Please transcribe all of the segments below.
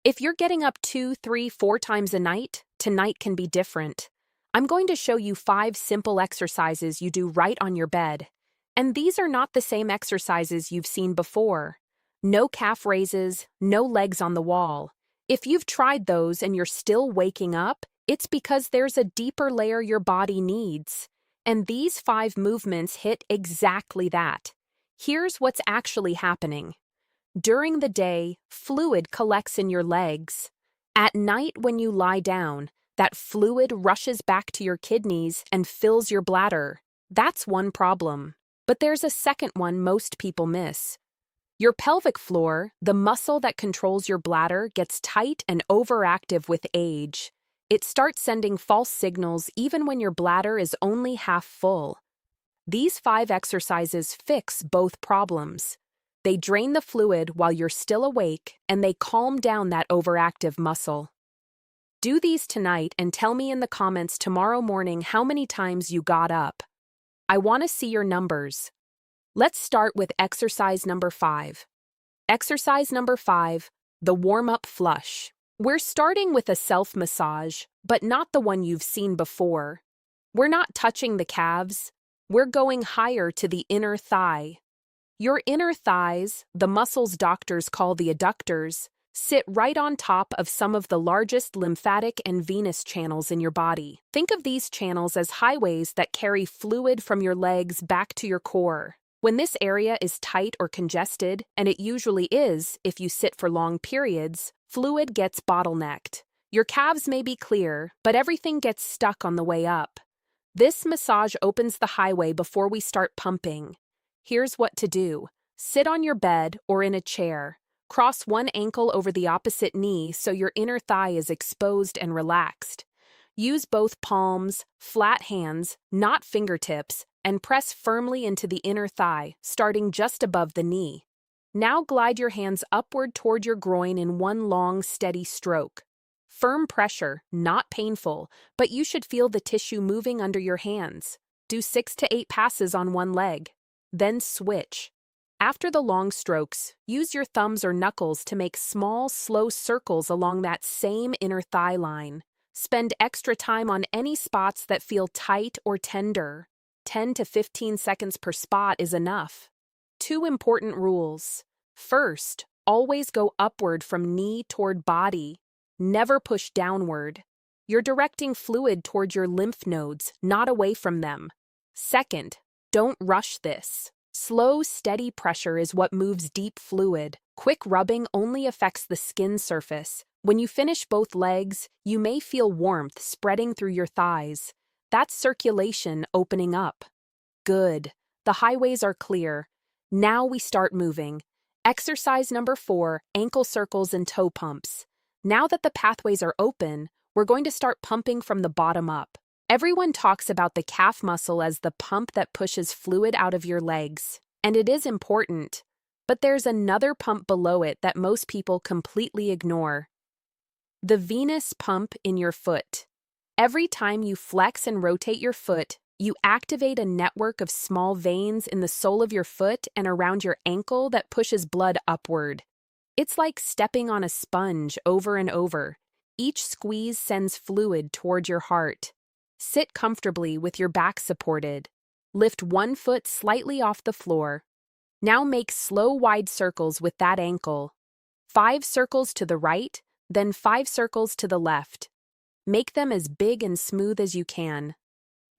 If you're getting up 2, 3, 4 times a night, tonight can be different. I'm going to show you 5 simple exercises you do right on your bed. And these are not the same exercises you've seen before. No calf raises, no legs on the wall. If you've tried those and you're still waking up, it's because there's a deeper layer your body needs. And these 5 movements hit exactly that. Here's what's actually happening. During the day, fluid collects in your legs. At night, when you lie down, that fluid rushes back to your kidneys and fills your bladder. That's one problem. But there's a second one most people miss. Your pelvic floor, the muscle that controls your bladder, gets tight and overactive with age. It starts sending false signals even when your bladder is only half full. These 5 exercises fix both problems. They drain the fluid while you're still awake, and they calm down that overactive muscle. Do these tonight and tell me in the comments tomorrow morning how many times you got up. I want to see your numbers. Let's start with exercise number 5. Exercise number 5, the warm-up flush. We're starting with a self-massage, but not the one you've seen before. We're not touching the calves. We're going higher to the inner thigh. Your inner thighs, the muscles doctors call the adductors, sit right on top of some of the largest lymphatic and venous channels in your body. Think of these channels as highways that carry fluid from your legs back to your core. When this area is tight or congested, and it usually is if you sit for long periods, fluid gets bottlenecked. Your calves may be clear, but everything gets stuck on the way up. This massage opens the highway before we start pumping. Here's what to do. Sit on your bed or in a chair. Cross one ankle over the opposite knee so your inner thigh is exposed and relaxed. Use both palms, flat hands, not fingertips, and press firmly into the inner thigh, starting just above the knee. Now glide your hands upward toward your groin in one long, steady stroke. Firm pressure, not painful, but you should feel the tissue moving under your hands. Do 6 to 8 passes on one leg. Then switch. After the long strokes, use your thumbs or knuckles to make small, slow circles along that same inner thigh line. Spend extra time on any spots that feel tight or tender. 10 to 15 seconds per spot is enough. 2 important rules. First, always go upward from knee toward body. Never push downward. You're directing fluid toward your lymph nodes, not away from them. Second, don't rush this. Slow, steady pressure is what moves deep fluid. Quick rubbing only affects the skin surface. When you finish both legs, you may feel warmth spreading through your thighs. That's circulation opening up. Good. The highways are clear. Now we start moving. Exercise number 4, ankle circles and toe pumps. Now that the pathways are open, we're going to start pumping from the bottom up. Everyone talks about the calf muscle as the pump that pushes fluid out of your legs, and it is important. But there's another pump below it that most people completely ignore. The venous pump in your foot. Every time you flex and rotate your foot, you activate a network of small veins in the sole of your foot and around your ankle that pushes blood upward. It's like stepping on a sponge over and over. Each squeeze sends fluid toward your heart. Sit comfortably with your back supported. Lift one foot slightly off the floor. Now make slow, wide circles with that ankle. 5 circles to the right, then 5 circles to the left. Make them as big and smooth as you can.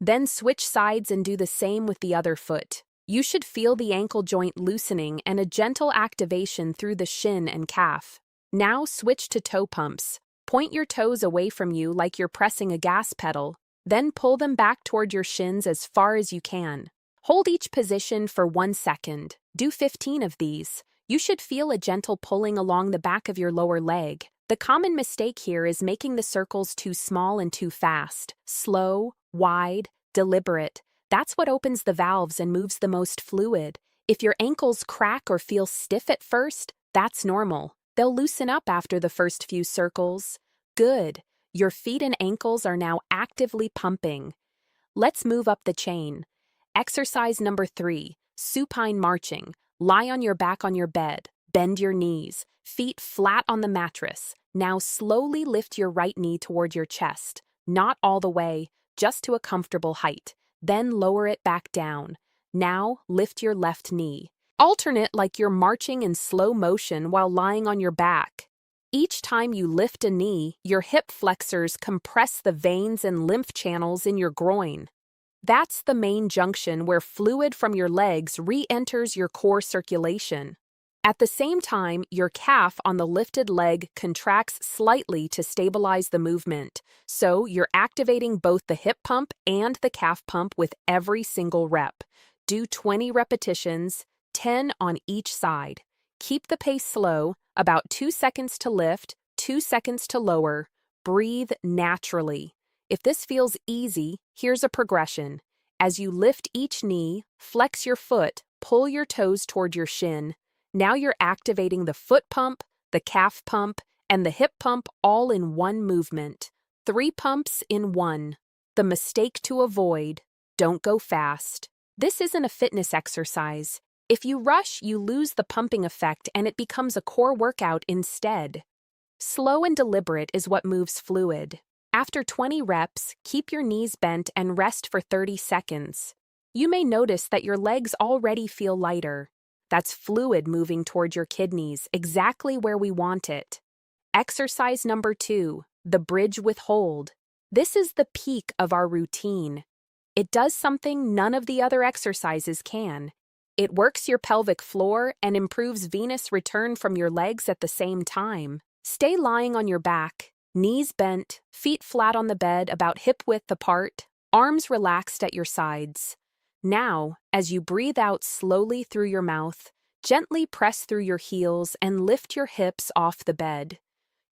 Then switch sides and do the same with the other foot. You should feel the ankle joint loosening and a gentle activation through the shin and calf. Now switch to toe pumps. Point your toes away from you like you're pressing a gas pedal. Then pull them back toward your shins as far as you can. Hold each position for 1 second. Do 15 of these. You should feel a gentle pulling along the back of your lower leg. The common mistake here is making the circles too small and too fast. Slow, wide, deliberate. That's what opens the valves and moves the most fluid. If your ankles crack or feel stiff at first, that's normal. They'll loosen up after the first few circles. Good. Your feet and ankles are now actively pumping. Let's move up the chain. Exercise number 3, supine marching. Lie on your back on your bed. Bend your knees, feet flat on the mattress. Now slowly lift your right knee toward your chest, not all the way, just to a comfortable height. Then lower it back down. Now lift your left knee. Alternate like you're marching in slow motion while lying on your back. Each time you lift a knee, your hip flexors compress the veins and lymph channels in your groin. That's the main junction where fluid from your legs re-enters your core circulation. At the same time, your calf on the lifted leg contracts slightly to stabilize the movement, so you're activating both the hip pump and the calf pump with every single rep. Do 20 repetitions, 10 on each side. Keep the pace slow, about 2 seconds to lift, 2 seconds to lower. Breathe naturally. If this feels easy, here's a progression. As you lift each knee, flex your foot, pull your toes toward your shin. Now you're activating the foot pump, the calf pump, and the hip pump all in one movement. 3 pumps in one. The mistake to avoid: don't go fast. This isn't a fitness exercise. If you rush, you lose the pumping effect and it becomes a core workout instead. Slow and deliberate is what moves fluid. After 20 reps, keep your knees bent and rest for 30 seconds. You may notice that your legs already feel lighter. That's fluid moving toward your kidneys, exactly where we want it. Exercise number 2, the bridge with hold. This is the peak of our routine. It does something none of the other exercises can. It works your pelvic floor and improves venous return from your legs at the same time. Stay lying on your back, knees bent, feet flat on the bed about hip width apart, arms relaxed at your sides. Now, as you breathe out slowly through your mouth, gently press through your heels and lift your hips off the bed.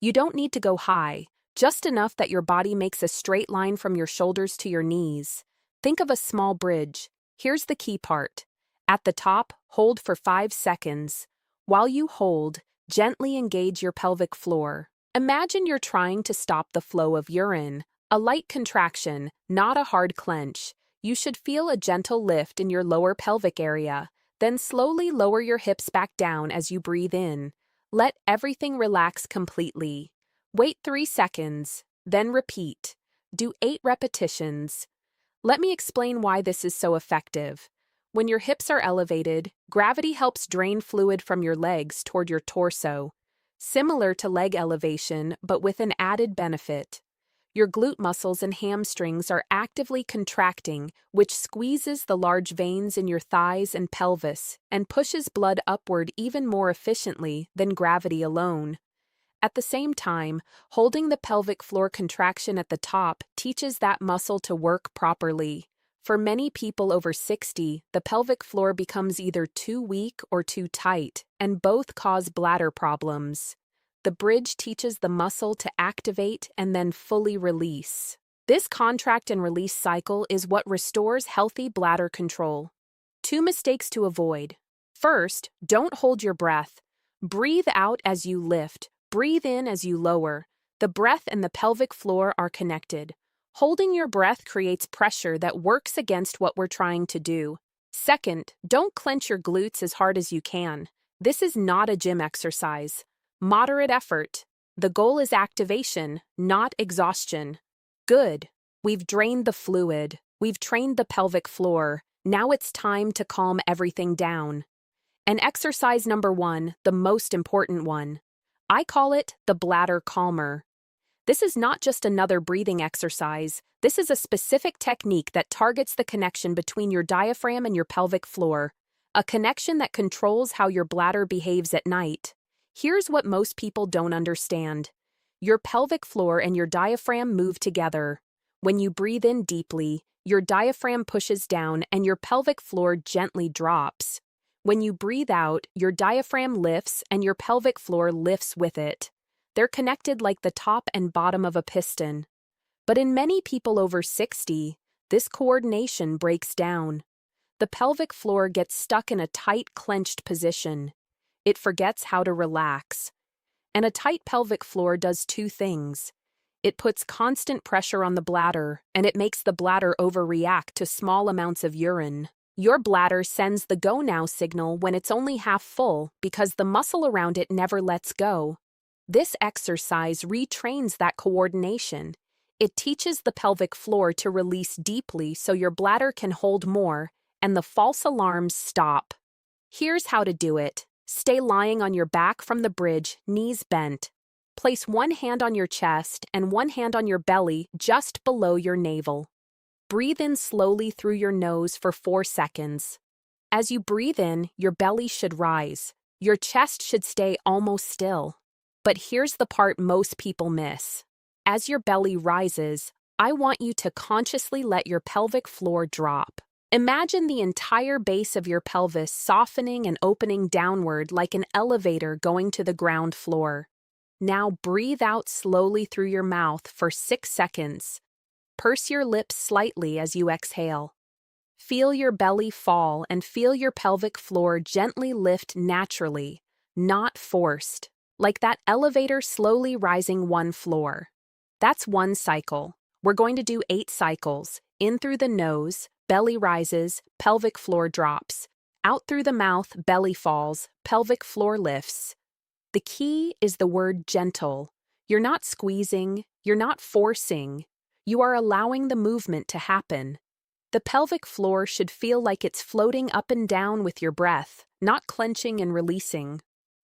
You don't need to go high, just enough that your body makes a straight line from your shoulders to your knees. Think of a small bridge. Here's the key part. At the top, hold for 5 seconds. While you hold, gently engage your pelvic floor. Imagine you're trying to stop the flow of urine. A light contraction, not a hard clench. You should feel a gentle lift in your lower pelvic area. Then slowly lower your hips back down as you breathe in. Let everything relax completely. Wait 3 seconds, then repeat. Do 8 repetitions. Let me explain why this is so effective. When your hips are elevated, gravity helps drain fluid from your legs toward your torso. Similar to leg elevation, but with an added benefit. Your glute muscles and hamstrings are actively contracting, which squeezes the large veins in your thighs and pelvis and pushes blood upward even more efficiently than gravity alone. At the same time, holding the pelvic floor contraction at the top teaches that muscle to work properly. For many people over 60, the pelvic floor becomes either too weak or too tight, and both cause bladder problems. The bridge teaches the muscle to activate and then fully release. This contract and release cycle is what restores healthy bladder control. 2 mistakes to avoid. First, don't hold your breath. Breathe out as you lift. Breathe in as you lower. The breath and the pelvic floor are connected. Holding your breath creates pressure that works against what we're trying to do. Second, don't clench your glutes as hard as you can. This is not a gym exercise. Moderate effort. The goal is activation, not exhaustion. Good. We've drained the fluid. We've trained the pelvic floor. Now it's time to calm everything down. And exercise number 1, the most important one. I call it the bladder calmer. This is not just another breathing exercise. This is a specific technique that targets the connection between your diaphragm and your pelvic floor, a connection that controls how your bladder behaves at night. Here's what most people don't understand. Your pelvic floor and your diaphragm move together. When you breathe in deeply, your diaphragm pushes down and your pelvic floor gently drops. When you breathe out, your diaphragm lifts and your pelvic floor lifts with it. They're connected like the top and bottom of a piston. But in many people over 60, this coordination breaks down. The pelvic floor gets stuck in a tight, clenched position. It forgets how to relax. And a tight pelvic floor does 2 things. It puts constant pressure on the bladder, and it makes the bladder overreact to small amounts of urine. Your bladder sends the go now signal when it's only half full because the muscle around it never lets go. This exercise retrains that coordination. It teaches the pelvic floor to release deeply so your bladder can hold more, and the false alarms stop. Here's how to do it. Stay lying on your back from the bridge, knees bent. Place one hand on your chest and one hand on your belly just below your navel. Breathe in slowly through your nose for 4 seconds. As you breathe in, your belly should rise. Your chest should stay almost still. But here's the part most people miss. As your belly rises, I want you to consciously let your pelvic floor drop. Imagine the entire base of your pelvis softening and opening downward like an elevator going to the ground floor. Now breathe out slowly through your mouth for 6 seconds. Purse your lips slightly as you exhale. Feel your belly fall and feel your pelvic floor gently lift naturally, not forced, like that elevator slowly rising one floor. That's one cycle. We're going to do 8 cycles. In through the nose, belly rises, pelvic floor drops. Out through the mouth, belly falls, pelvic floor lifts. The key is the word gentle. You're not squeezing, you're not forcing. You are allowing the movement to happen. The pelvic floor should feel like it's floating up and down with your breath, not clenching and releasing.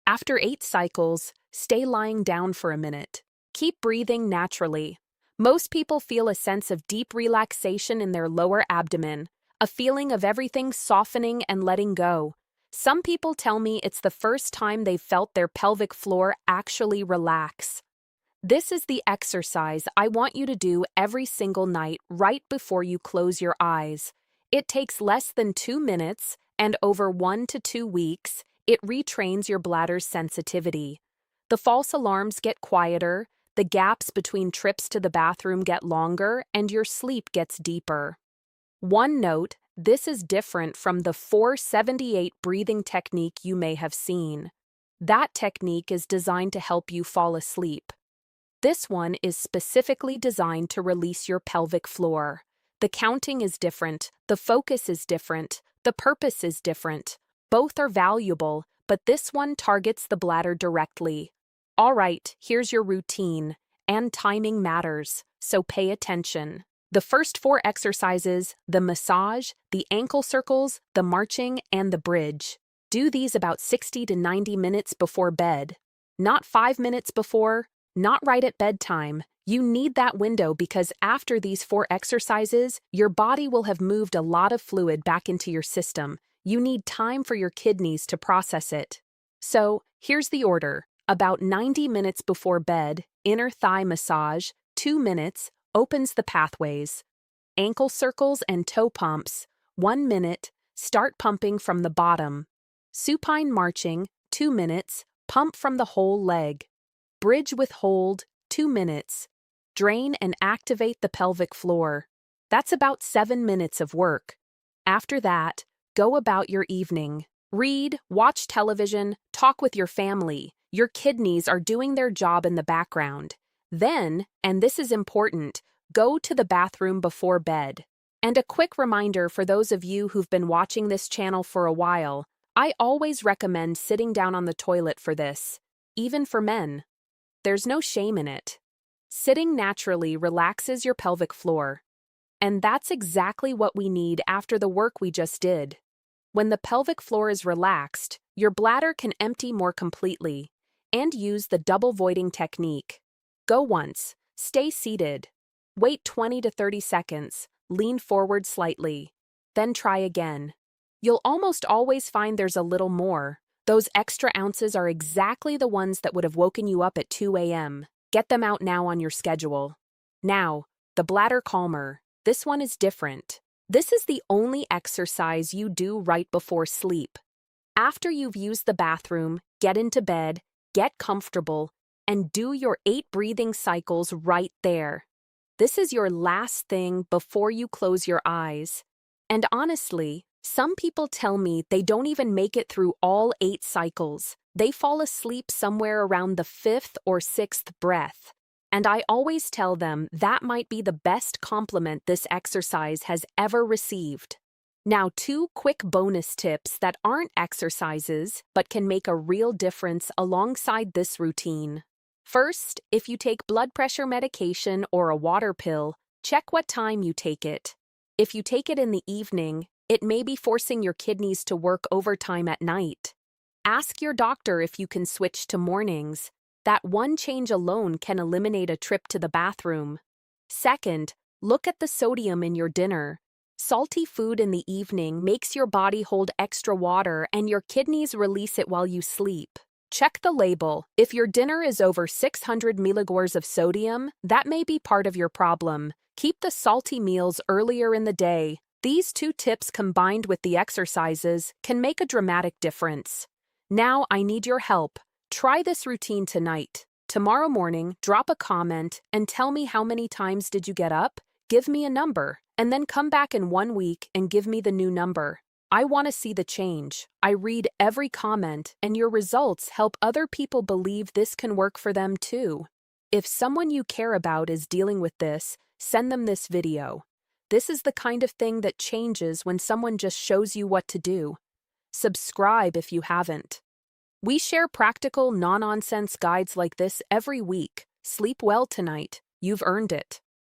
After 8 cycles, stay lying down for a minute. Keep breathing naturally. Most people feel a sense of deep relaxation in their lower abdomen, a feeling of everything softening and letting go. Some people tell me it's the first time they've felt their pelvic floor actually relax. This is the exercise I want you to do every single night right before you close your eyes. It takes less than 2 minutes, and over 1 to 2 weeks, it retrains your bladder's sensitivity. The false alarms get quieter, the gaps between trips to the bathroom get longer, and your sleep gets deeper. One note, this is different from the 478 breathing technique you may have seen. That technique is designed to help you fall asleep. This one is specifically designed to release your pelvic floor. The counting is different, the focus is different, the purpose is different. Both are valuable, but this one targets the bladder directly. All right, here's your routine, and timing matters, so pay attention. The first 4 exercises, the massage, the ankle circles, the marching, and the bridge. Do these about 60 to 90 minutes before bed. Not 5 minutes before, not right at bedtime. You need that window because after these 4 exercises, your body will have moved a lot of fluid back into your system. You need time for your kidneys to process it. So, here's the order. About 90 minutes before bed, inner thigh massage, 2 minutes, opens the pathways. Ankle circles and toe pumps, 1 minute, start pumping from the bottom. Supine marching, 2 minutes, pump from the whole leg. Bridge with hold, 2 minutes. Drain and activate the pelvic floor. That's about 7 minutes of work. After that, go about your evening. Read, watch television, talk with your family. Your kidneys are doing their job in the background. Then, and this is important, go to the bathroom before bed. And a quick reminder for those of you who've been watching this channel for a while, I always recommend sitting down on the toilet for this, even for men. There's no shame in it. Sitting naturally relaxes your pelvic floor. And that's exactly what we need after the work we just did. When the pelvic floor is relaxed, your bladder can empty more completely and use the double voiding technique. Go once, stay seated. Wait 20 to 30 seconds, lean forward slightly. Then try again. You'll almost always find there's a little more. Those extra ounces are exactly the ones that would have woken you up at 2 a.m. Get them out now on your schedule. Now, the bladder calmer. This one is different. This is the only exercise you do right before sleep. After you've used the bathroom, get into bed, get comfortable, and do your 8 breathing cycles right there. This is your last thing before you close your eyes. And honestly, some people tell me they don't even make it through all 8 cycles. They fall asleep somewhere around the 5th or 6th breath. And I always tell them that might be the best compliment this exercise has ever received. Now, two quick bonus tips that aren't exercises but can make a real difference alongside this routine. First, if you take blood pressure medication or a water pill, check what time you take it. If you take it in the evening, it may be forcing your kidneys to work overtime at night. Ask your doctor if you can switch to mornings. That one change alone can eliminate a trip to the bathroom. Second, look at the sodium in your dinner. Salty food in the evening makes your body hold extra water and your kidneys release it while you sleep. Check the label. If your dinner is over 600 milligauss of sodium, that may be part of your problem. Keep the salty meals earlier in the day. These two tips combined with the exercises can make a dramatic difference. Now I need your help. Try this routine tonight. Tomorrow morning, drop a comment and tell me how many times did you get up? Give me a number, and then come back in 1 week and give me the new number. I want to see the change. I read every comment, and your results help other people believe this can work for them too. If someone you care about is dealing with this, send them this video. This is the kind of thing that changes when someone just shows you what to do. Subscribe if you haven't. We share practical, no-nonsense guides like this every week. Sleep well tonight. You've earned it.